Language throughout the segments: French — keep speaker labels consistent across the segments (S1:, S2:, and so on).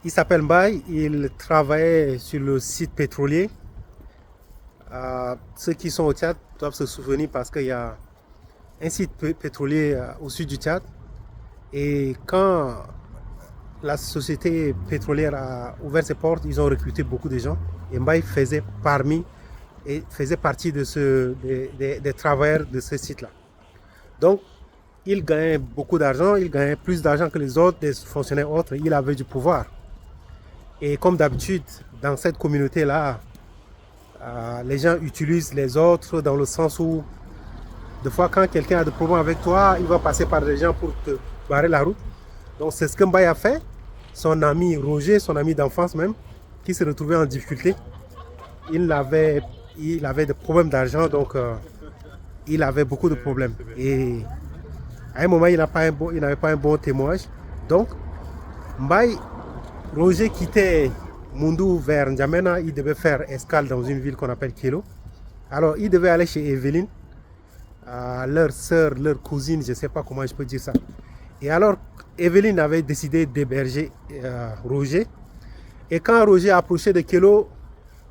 S1: Il s'appelle Mbaye, il travaillait sur le site pétrolier. Ceux qui sont au Tchad doivent se souvenir parce qu'il y a un site pétrolier au sud du Tchad. Et quand la société pétrolière a ouvert ses portes, ils ont recruté beaucoup de gens. Et Mbaye faisait partie des travailleurs de ce site-là. Donc, il gagnait beaucoup d'argent, il gagnait plus d'argent que les autres, des fonctionnaires autres. Il avait du pouvoir. Et comme d'habitude, dans cette communauté-là, les gens utilisent les autres dans le sens où, des fois, quand quelqu'un a des problèmes avec toi, il va passer par des gens pour te barrer la route. Donc, c'est ce que Mbaye a fait. Son ami Roger, son ami d'enfance même, qui se retrouvait en difficulté, il avait des problèmes d'argent, donc il avait beaucoup de problèmes. Et à un moment, il n'avait pas un bon témoignage. Donc, Mbaye, Roger quittait Moundou vers N'Djamena, il devait faire escale dans une ville qu'on appelle Kélo. Alors, il devait aller chez Evelyne, leur sœur, leur cousine, je ne sais pas comment je peux dire ça. Et alors, Evelyne avait décidé d'héberger Roger. Et quand Roger a approché de Kélo,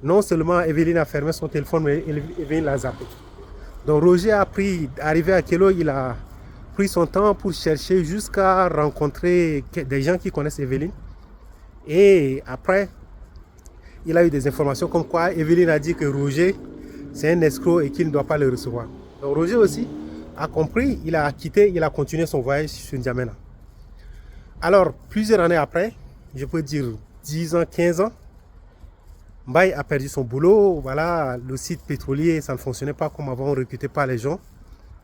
S1: non seulement Evelyne a fermé son téléphone, mais Evelyne l'a zappé. Donc Roger arrivé à Kélo, il a pris son temps pour chercher jusqu'à rencontrer des gens qui connaissent Evelyne. Et après, il a eu des informations comme quoi Evelyne a dit que Roger, c'est un escroc et qu'il ne doit pas le recevoir. Donc Roger aussi a compris, il a quitté, il a continué son voyage sur N'Djamena. Alors, plusieurs années après, je peux dire 10 ans, 15 ans, Mbaye a perdu son boulot. Voilà, le site pétrolier, ça ne fonctionnait pas comme avant, on ne recrutait pas les gens.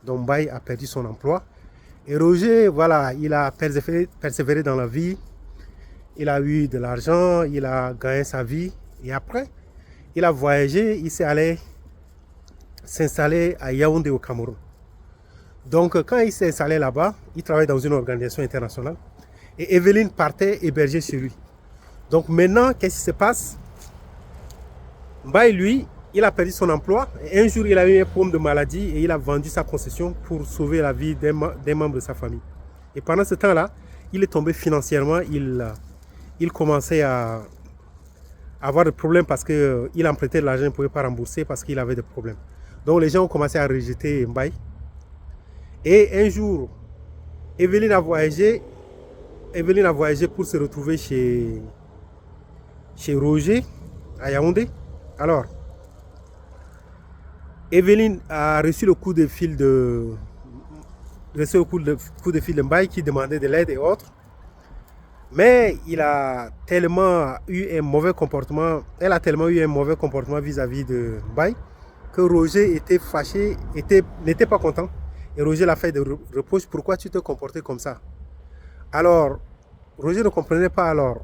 S1: Donc Mbaye a perdu son emploi. Et Roger, voilà, il a persévéré dans la vie. Il a eu de l'argent, il a gagné sa vie. Et après, il a voyagé, il s'est allé s'installer à Yaoundé au Cameroun. Donc quand il s'est installé là-bas, il travaille dans une organisation internationale. Et Evelyne partait héberger chez lui. Donc maintenant, qu'est-ce qui se passe? Mbaye, lui, il a perdu son emploi. Et un jour, il a eu un problème de maladie et il a vendu sa concession pour sauver la vie d'un membre de sa famille. Et pendant ce temps-là, il est tombé financièrement. Il commençait à avoir des problèmes parce qu'il empruntait de l'argent, il ne pouvait pas rembourser parce qu'il avait des problèmes. Donc les gens ont commencé à rejeter Mbaye. Et un jour, Evelyne a voyagé pour se retrouver chez Roger à Yaoundé. Alors, Evelyne a reçu le coup de fil de Mbaye qui demandait de l'aide et autres. Mais il a tellement eu un mauvais comportement, elle a tellement eu un mauvais comportement vis-à-vis de Mbaye que Roger était fâché, n'était pas content. Et Roger l'a fait de reproches, pourquoi tu te comportais comme ça? Alors, Roger ne comprenait pas alors.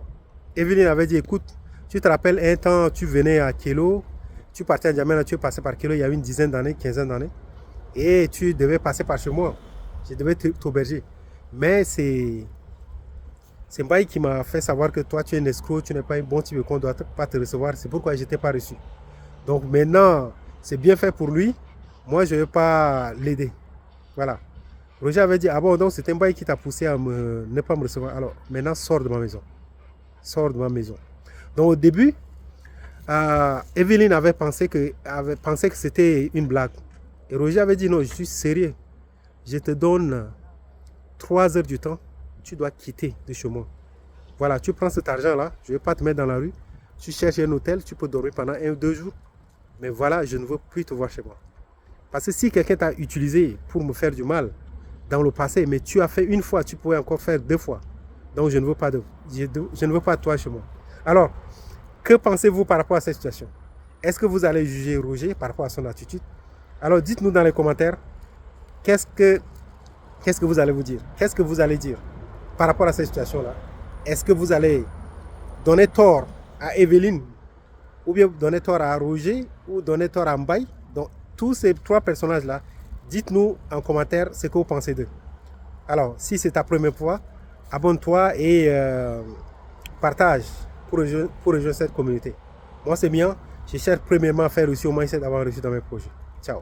S1: Evelyne avait dit, écoute, tu te rappelles un temps, tu venais à Kélo, tu partais à N'Djamena, tu es passé par Kélo il y a une dizaine d'années, quinzaine d'années, et tu devais passer par chez moi. Je devais t'auberger. Mais c'est Mbaye qui m'a fait savoir que toi, tu es un escroc, tu n'es pas un bon type qu'on ne doit pas te recevoir. C'est pourquoi je n'étais pas reçu. Donc maintenant, c'est bien fait pour lui. Moi, je ne vais pas l'aider. Voilà. Roger avait dit, ah bon, donc c'est Mbaye qui t'a poussé à ne pas me recevoir. Alors, maintenant, sors de ma maison. Sors de ma maison. Donc au début, Evelyne avait pensé que c'était une blague. Et Roger avait dit, non, je suis sérieux. Je te donne 3 heures du temps. Tu dois quitter de chez moi. Voilà, tu prends cet argent-là. Je ne vais pas te mettre dans la rue. Tu cherches un hôtel. Tu peux dormir pendant 1 ou 2 jours. Mais voilà, je ne veux plus te voir chez moi. Parce que si quelqu'un t'a utilisé pour me faire du mal dans le passé, mais tu as fait une fois, tu pourrais encore faire 2 fois. Donc je ne veux pas je ne veux pas toi chez moi. Alors, que pensez-vous par rapport à cette situation? Est-ce que vous allez juger Roger par rapport à son attitude? Alors dites-nous dans les commentaires, qu'est-ce que vous allez vous dire? Qu'est-ce que vous allez dire par rapport à cette situation-là? Est-ce que vous allez donner tort à Evelyne, ou bien donner tort à Roger, ou donner tort à Mbaye? Donc tous ces 3 personnages-là, dites-nous en commentaire ce que vous pensez d'eux. Alors, si c'est ta première fois, abonne-toi et partage pour rejoindre cette communauté. Moi, c'est bien. Je cherche premièrement à faire réussir au moins d'avoir réussi dans mes projets. Ciao.